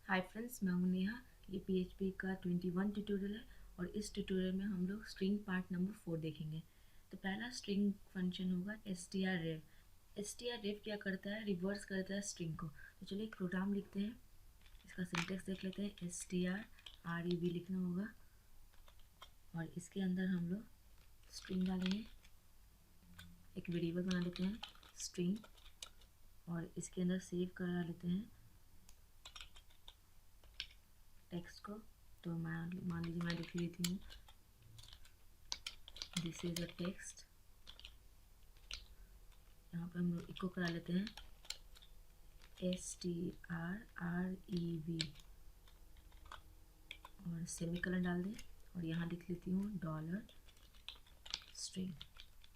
Hi friends, मैं हूं नेहा। ये PHP का 21 ट्यूटोरियल है और इस ट्यूटोरियल में हम लोग स्ट्रिंग पार्ट नंबर 4 देखेंगे। तो पहला स्ट्रिंग फंक्शन होगा strrev। strrev क्या करता है? रिवर्स करता है स्ट्रिंग को। तो चलिए एक प्रोग्राम लिखते हैं, इसका सिंटेक्स देख लेते हैं। strrev लिखना होगा और इसके अंदर हम लोग स्ट्रिंग डालेंगे। एक वेरिएबल बना लेते हैं स्ट्रिंग और इसके अंदर सेव करा लेते हैं टेक्स्ट को। तो मैं मान लीजिए मैं लिख लेती हूँ दिस इज अ टेक्स्ट। यहाँ पे हम लोग इको करा लेते हैं strrev और सेमीकोलन डाल दें और यहाँ लिख लेती हूँ डॉलर स्ट्रिंग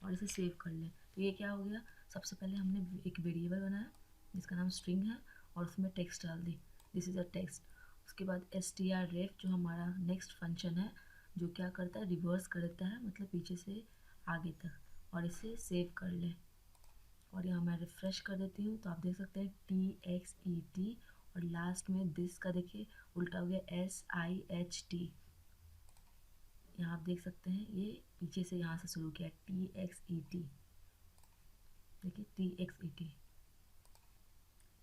और इसे सेव कर लें। तो ये क्या हो गया? सबसे पहले हमने एक वेरिएबल बनाया जिसका नाम स्ट्रिंग है और उसमें टेक्स्ट डाल दी, दिस इज़ अ टेक्स्ट। उसके बाद strrev जो हमारा नेक्स्ट फंक्शन है, जो क्या करता है? रिवर्स करता है, मतलब पीछे से आगे तक, और इसे सेव कर लें। और यहाँ मैं रिफ़्रेश कर देती हूँ तो आप देख सकते हैं TXET और लास्ट में दिस का देखिए उल्टा हो गया SIHT। यहाँ आप देख सकते हैं ये पीछे से यहाँ से शुरू किया TXET, देखिए TXET।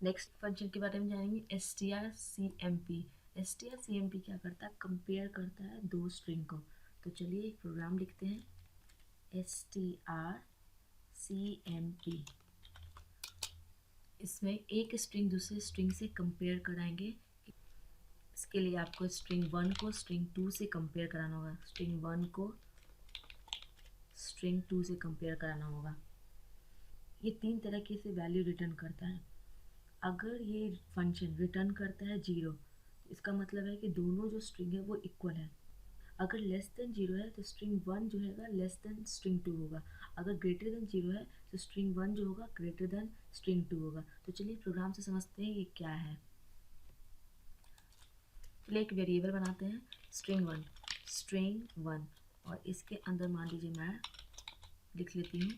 नेक्स्ट फंक्शन के बारे में जानेंगे strcmp। strcmp क्या करता है? कंपेयर करता है दो स्ट्रिंग को। तो चलिए एक प्रोग्राम लिखते हैं strcmp। इसमें एक स्ट्रिंग दूसरे स्ट्रिंग से कंपेयर कराएंगे। इसके लिए आपको स्ट्रिंग 1 को स्ट्रिंग 2 से कंपेयर कराना होगा। स्ट्रिंग 1 को स्ट्रिंग 2 से कंपेयर कराना होगा। ये 3 तरीके से वैल्यू रिटर्न करता है। अगर ये फंक्शन रिटर्न करता है 0, इसका मतलब है कि दोनों जो स्ट्रिंग है वो इक्वल है। अगर लेस देन 0 है तो स्ट्रिंग 1 जो है लेस देन स्ट्रिंग 2 होगा। अगर ग्रेटर देन 0 है तो स्ट्रिंग 1 जो होगा ग्रेटर देन स्ट्रिंग 2 होगा। तो चलिए प्रोग्राम से समझते हैं ये क्या है। चलिए एक वेरिएबल बनाते हैं string1 और इसके अंदर मान लीजिए मैं लिख लेती हूँ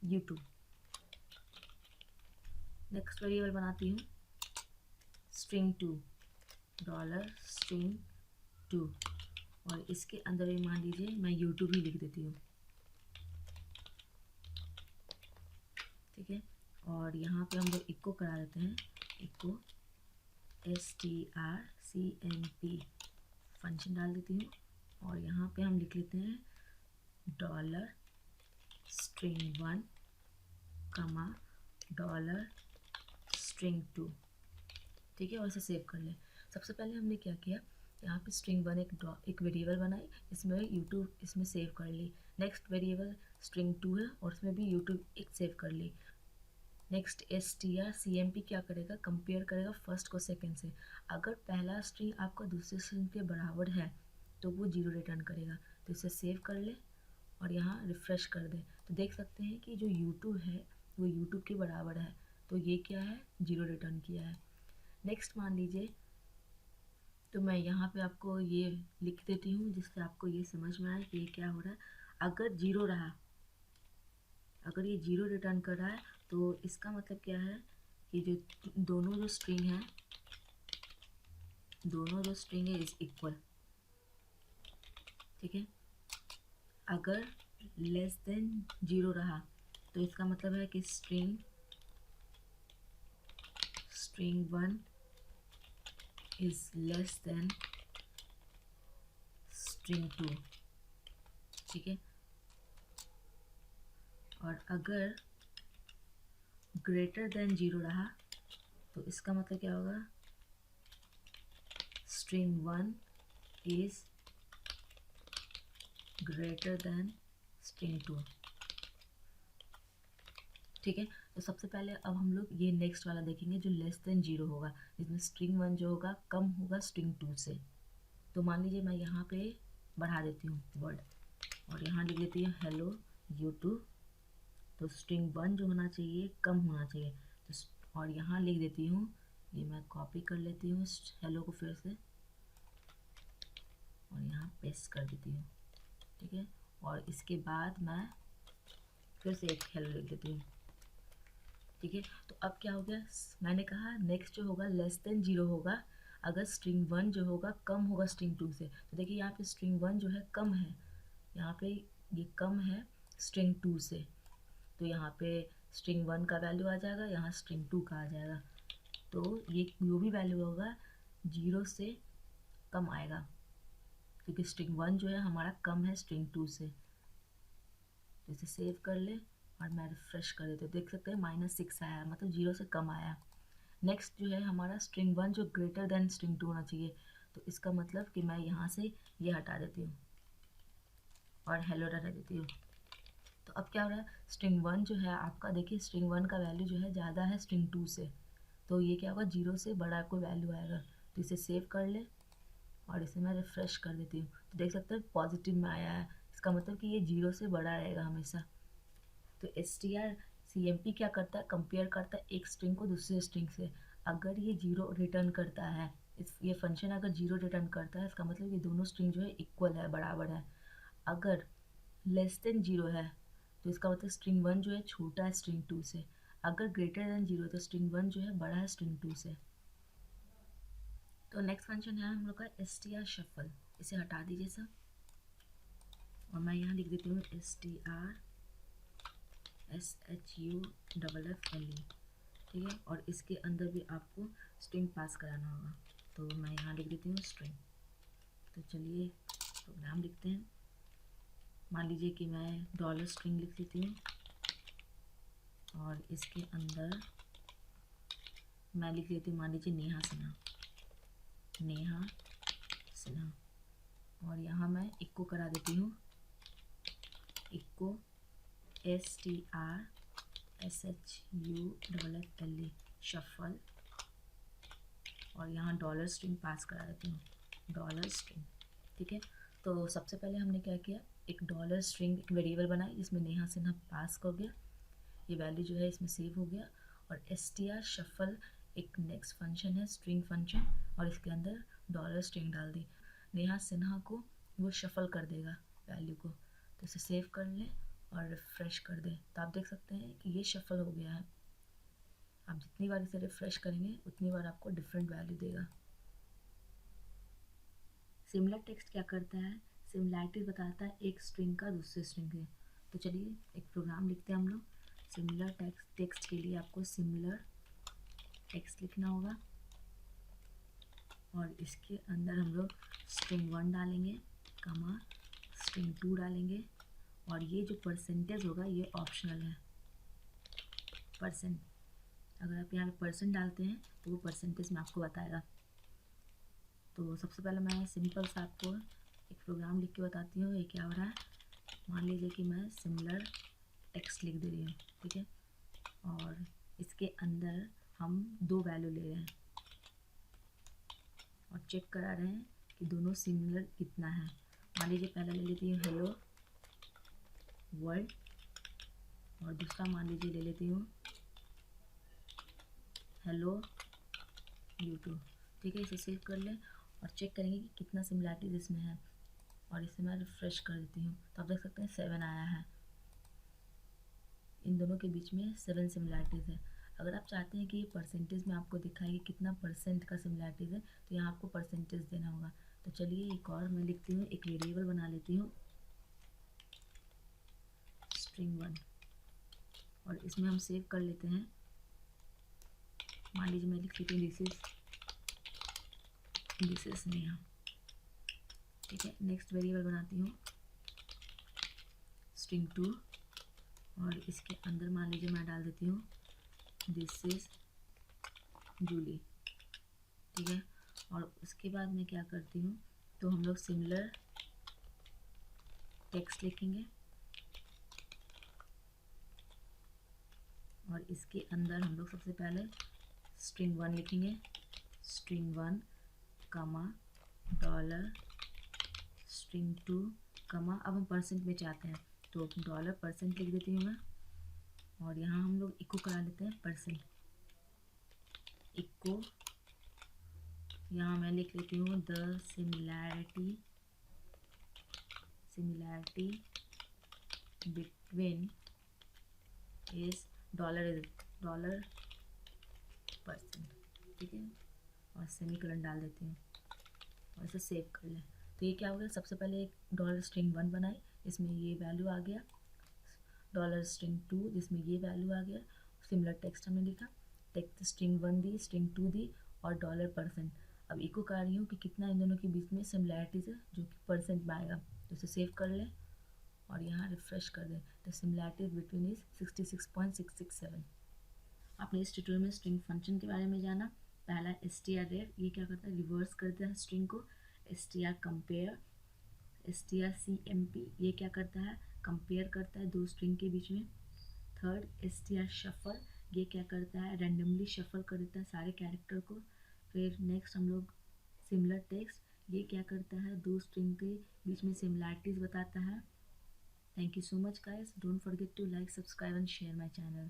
u2। नेक्स्ट वेरिएबल बनाती हूँ string2 $string2 और इसके अंदर भी मान लीजिए मैं u2 भी लिख देती हूँ, ठीक है। और यहाँ पे हम लोग इको करा देते हैं, इको strcmp फंक्शन डाल देती हूँ और यहाँ पे हम लिख लेते हैं $string1 $string2, ठीक है। और इसे सेव कर लें। सबसे पहले हमने क्या किया, यहाँ पे string1 एक वेरिएबल बनाई, इसमें u2 इसमें सेव कर ली। नेक्स्ट वेरिएबल string2 है और उसमें भी u2 एक सेव कर ली। नेक्स्ट strcmp क्या करेगा? कंपेयर करेगा फर्स्ट को सेकंड से। अगर पहला स्ट्रिंग आपका दूसरे स्ट्रिंग के बराबर है तो वो 0 रिटर्न करेगा। तो इसे सेव कर ले और यहाँ रिफ़्रेश कर दे तो देख सकते हैं कि जो u2 है वो u2 के बराबर है। तो ये क्या है? 0 रिटर्न किया है। नेक्स्ट मान लीजिए, तो मैं यहाँ पे आपको ये लिख देती हूँ जिससे आपको ये समझ में आए कि ये क्या हो रहा है। अगर 0 रहा, अगर ये 0 रिटर्न कर रहा है तो इसका मतलब क्या है कि जो दोनों जो स्ट्रिंग है इज इक्वल, ठीक है। अगर लेस देन 0 रहा तो इसका मतलब है कि string1 is less than string2, ठीक है। और अगर ग्रेटर देन 0 रहा तो इसका मतलब क्या होगा? string1 is greater than string2, ठीक है। तो सबसे पहले अब हम लोग ये नेक्स्ट वाला देखेंगे जो लेस देन 0 होगा, जिसमें string1 जो होगा कम होगा string2 से। तो मान लीजिए मैं यहाँ पे बढ़ा देती हूँ वर्ड और यहाँ लिख देती हूँ hello u2। तो string1 जो होना चाहिए कम होना चाहिए। तो और यहाँ लिख देती हूँ, ये मैं कॉपी कर लेती हूँ हेलो को फिर से और यहाँ पेस्ट कर देती हूँ, ठीक है। और इसके बाद मैं फिर से एक हेलो लिख देती हूँ। ठीक है। तो अब क्या हो गया, मैंने कहा नेक्स्ट जो होगा लेस देन 0 होगा अगर स्ट्रिंग 1 जो होगा कम होगा स्ट्रिंग 2 से। तो देखिए यहाँ पे स्ट्रिंग 1 जो है कम है, यहाँ पे ये कम है स्ट्रिंग 2 से, तो यहाँ पे स्ट्रिंग 1 का वैल्यू आ जाएगा, यहाँ स्ट्रिंग 2 का आ जाएगा। तो ये जो भी वैल्यू होगा 0 से कम आएगा, क्योंकि स्ट्रिंग 1 जो है हमारा कम है स्ट्रिंग 2 से। तो इसे सेव कर ले और मैं रिफ्रेश कर देती हूँ, देख सकते हैं -6 आया, मतलब 0 से कम आया। नेक्स्ट जो है हमारा स्ट्रिंग 1 जो ग्रेटर देन स्ट्रिंग 2 होना चाहिए, तो इसका मतलब कि मैं यहाँ से ये हटा देती हूँ और हेलो रह देती हूँ। तो अब क्या हो रहा है, स्ट्रिंग 1 जो है आपका, देखिए स्ट्रिंग 1 का वैल्यू जो है ज़्यादा है स्ट्रिंग 2 से, तो ये क्या होगा 0 से बड़ा कोई वैल्यू आएगा। तो इसे सेव कर ले और इसे मैं रिफ़्रेश कर देती हूँ, तो देख सकते हैं पॉजिटिव में आया है, इसका मतलब कि ये 0 से बड़ा रहेगा हमेशा। तो strcmp क्या करता है, कंपेयर करता है एक स्ट्रिंग को दूसरे स्ट्रिंग से। अगर ये 0 रिटर्न करता है, ये फंक्शन अगर 0 रिटर्न करता है, इसका मतलब ये दोनों स्ट्रिंग जो है इक्वल है, बराबर है। अगर लेस देन 0 है तो इसका मतलब स्ट्रिंग 1 जो है छोटा है स्ट्रिंग 2 से। अगर ग्रेटर देन 0 तो स्ट्रिंग 1 जो है बड़ा है स्ट्रिंग 2 से। तो नेक्स्ट फंक्शन है हम लोग का str shuffle, इसे हटा दीजिए सब और मैं यहाँ लिख देती हूँ str SHUFFLE, ठीक है। और इसके अंदर भी आपको स्ट्रिंग पास कराना होगा, तो मैं यहाँ लिख देती हूँ स्ट्रिंग। तो चलिए प्रोग्राम लिखते हैं। मान लीजिए कि मैं डॉलर स्ट्रिंग लिख देती हूँ और इसके अंदर मैं लिख देती हूँ, मान लीजिए नेहा सिन्हा, नेहा सिन्हा, और यहाँ मैं इक्को करा देती हूँ, इक्को STR SHUFFLE शफल, और यहाँ डॉलर स्ट्रिंग पास करा देती हूँ, डॉलर स्ट्रिंग, ठीक है। तो सबसे पहले हमने क्या किया, एक डॉलर स्ट्रिंग एक वेरिएबल बनाई जिसमें नेहा सिन्हा पास हो गया, ये वैल्यू जो है इसमें सेव हो गया। और str shuffle एक नेक्स्ट फंक्शन है स्ट्रिंग फंक्शन, और इसके अंदर डॉलर स्ट्रिंग डाल दी, नेहा सिन्हा को वो शफल कर देगा वैल्यू को। तो इसे सेव कर लें और रिफ़्रेश कर दें, तो आप देख सकते हैं कि ये शफल हो गया है। आप जितनी बार इसे रिफ़्रेश करेंगे उतनी बार आपको डिफरेंट वैल्यू देगा। सिमिलर टेक्स्ट क्या करता है, सिमिलैरिटी बताता है एक स्ट्रिंग का दूसरे स्ट्रिंग से। तो चलिए एक प्रोग्राम लिखते हैं हम लोग। सिमिलर टेक्स्ट के लिए आपको सिमिलर टेक्स्ट लिखना होगा और इसके अंदर हम लोग स्ट्रिंग 1 डालेंगे, कमा स्ट्रिंग 2 डालेंगे, और ये जो परसेंटेज होगा ये ऑप्शनल है, परसेंट। अगर आप यहाँ पे परसेंट डालते हैं तो वो परसेंटेज में आपको बताएगा। तो सबसे पहले मैं सिंपल सा आपको एक प्रोग्राम लिख के बताती हूँ ये क्या हो रहा है। मान लीजिए कि मैं सिमिलर टेक्स्ट लिख दे रही हूँ, ठीक है, और इसके अंदर हम 2 वैल्यू ले रहे हैं और चेक करा रहे हैं कि दोनों सिमिलर कितना है। मान लीजिए पहला ले लेती हूँ हेलो वर्ल्ड, और दूसरा मान लीजिए ले लेती हूँ हेलो यूट्यूब, ठीक है। इसे सेव कर लें और चेक करेंगे कि कितना सिमिलैरिटीज इसमें है, और इसे मैं रिफ़्रेश कर देती हूँ, तो आप देख सकते हैं 7 आया है। इन दोनों के बीच में 7 सिमिलैरिटीज़ है। अगर आप चाहते हैं कि ये परसेंटेज में आपको दिखाए कि कितना परसेंट का सिमिलैरिटीज़ है, तो यहाँ आपको परसेंटेज देना होगा। तो चलिए एक और मैं लिखती हूँ, एक वेरिएबल बना लेती हूँ स्ट्रिंग 1, और इसमें हम सेव कर लेते हैं। मान लीजिए मैं लिख लेती हूँ दिस इज नेहा, ठीक है। नेक्स्ट वेरिएबल बनाती हूँ स्ट्रिंग 2, और इसके अंदर मान लीजिए मैं डाल देती हूँ दिस इज जूली, ठीक है। और उसके बाद मैं क्या करती हूँ, तो हम लोग सिमिलर टेक्स्ट लिखेंगे और इसके अंदर हम लोग सबसे पहले स्ट्रिंग 1 लिखेंगे, स्ट्रिंग 1 कमा डॉलर स्ट्रिंग 2 कमा, अब हम परसेंट में चाहते हैं तो डॉलर परसेंट लिख देती हूँ मैं, और यहाँ हम लोग इक्को करा लेते हैं परसेंट, इक्को यहाँ मैं लिख लेती हूँ the similarity between is dollar is $%, ठीक है, और सेमीकोलन डाल देते हैं और इसे सेव कर लें। तो ये क्या हो गया, सबसे पहले एक $1 बनाए, इसमें ये वैल्यू आ गया, $2 जिसमें ये वैल्यू आ गया, सिमिलर टेक्स्ट हमने लिखा, टेक्स्ट string 1 दी, string 2 दी और $%। अब इको कर रही हूँ कि कितना इन दोनों के बीच में सिमिलैरिटीज़ है जो कि परसेंट में आएगा, तो इसे सेव कर लें और यहाँ रिफ्रेश कर दें। तो सिमिलैरिटीज बिटवीन इज 66.667। आपने इस ट्यूटोरियल में स्ट्रिंग फंक्शन के बारे में जाना। पहला strref, ये क्या करता है, रिवर्स करता है स्ट्रिंग को। strcompare, strcmp, ये क्या करता है, कंपेयर करता है दो स्ट्रिंग के बीच में। थर्ड strshuffle, ये क्या करता है, रैंडमली शफल कर देता है सारे कैरेक्टर को। फिर नेक्स्ट हम लोग सिमिलर टेक्स्ट, ये क्या करता है, दो स्ट्रिंग के बीच में सिमिलैरिटीज़ बताता है। Thank you so much guys. Don't forget to like, subscribe and share my channel.